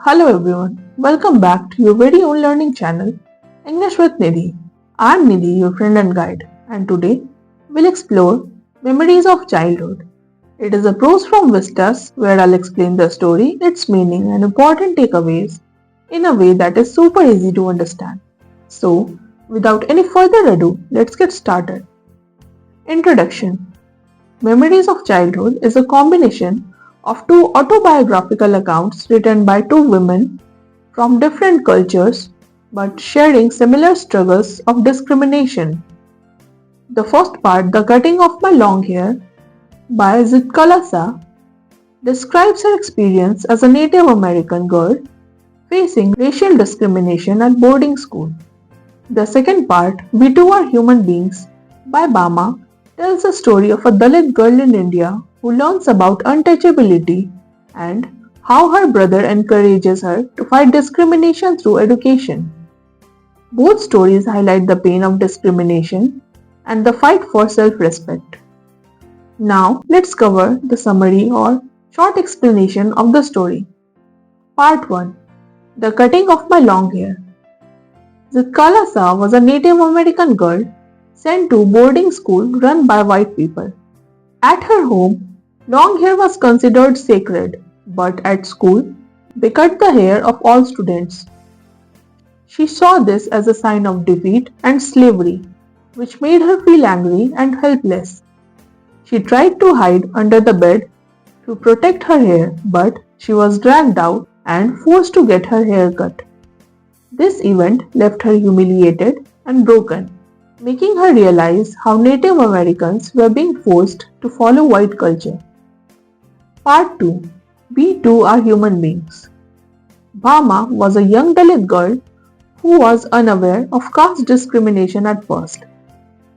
Hello everyone, welcome back to your very own learning channel, English with Nidhi. I'm Nidhi, your friend and guide, and today we'll explore Memories of Childhood. It is a prose from Vistas where I'll explain the story, its meaning, and important takeaways in a way that is super easy to understand. So, without any further ado, let's get started. Introduction. Memories of Childhood is a combination of two autobiographical accounts written by two women from different cultures but sharing similar struggles of discrimination. The first part, The Cutting of My Long Hair, by Zitkalasa, describes her experience as a Native American girl facing racial discrimination at boarding school. The second part, We Too Are Human Beings, by Bama, tells the story of a Dalit girl in India who learns about untouchability and how her brother encourages her to fight discrimination through education. Both stories highlight the pain of discrimination and the fight for self-respect. Now, let's cover the summary or short explanation of the story. Part 1. The Cutting of My Long Hair. Zitkalasa was a Native American girl sent to boarding school run by white people. At her home, long hair was considered sacred, but at school, they cut the hair of all students. She saw this as a sign of defeat and slavery, which made her feel angry and helpless. She tried to hide under the bed to protect her hair, but she was dragged out and forced to get her hair cut. This event left her humiliated and broken, making her realize how Native Americans were being forced to follow white culture. Part 2. We Too Are Human Beings. Bhama was a young Dalit girl who was unaware of caste discrimination at first.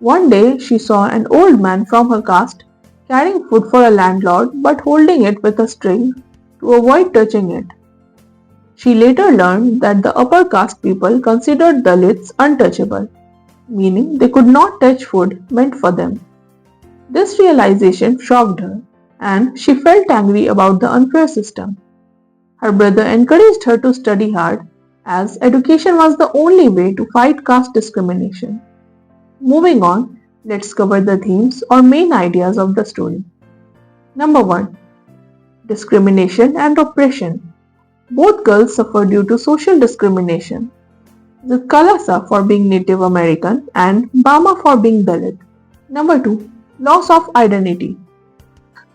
One day she saw an old man from her caste carrying food for a landlord but holding it with a string to avoid touching it. She later learned that the upper caste people considered Dalits untouchable, meaning they could not touch food meant for them. This realization shocked her, and she felt angry about the unfair system. Her brother encouraged her to study hard, as education was the only way to fight caste discrimination. Moving on, let's cover the themes or main ideas of the story. Number 1. Discrimination and oppression. Both girls suffer due to social discrimination. Zitkalasa for being Native American and Bama for being Dalit. Number 2. Loss of identity.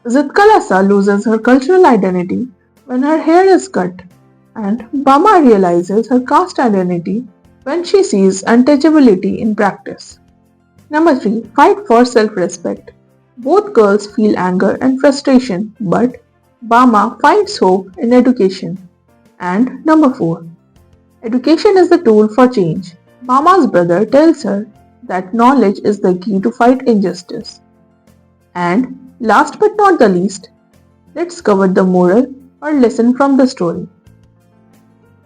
Zitkalasa loses her cultural identity when her hair is cut, and Bama realizes her caste identity when she sees untouchability in practice. Number 3. Fight for self-respect. Both girls feel anger and frustration, but Bama finds hope in education. And number 4. Education is the tool for change. Bama's brother tells her that knowledge is the key to fight injustice. And last but not the least, let's cover the moral or lesson from the story.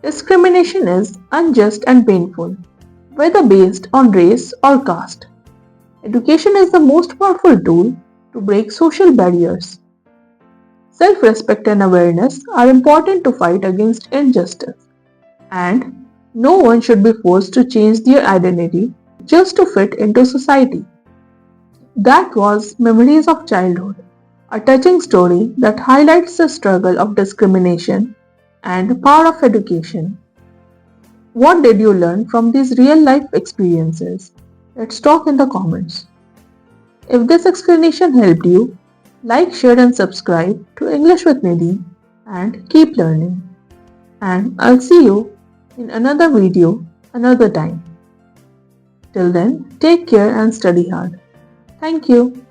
Discrimination is unjust and painful, whether based on race or caste. Education is the most powerful tool to break social barriers. Self-respect and awareness are important to fight against injustice. And no one should be forced to change their identity just to fit into society. That was Memories of Childhood, a touching story that highlights the struggle of discrimination and the power of education. What did you learn from these real-life experiences? Let's talk in the comments. If this explanation helped you, like, share and subscribe to English with Nidhi and keep learning. And I'll see you in another video another time. Till then, take care and study hard. Thank you.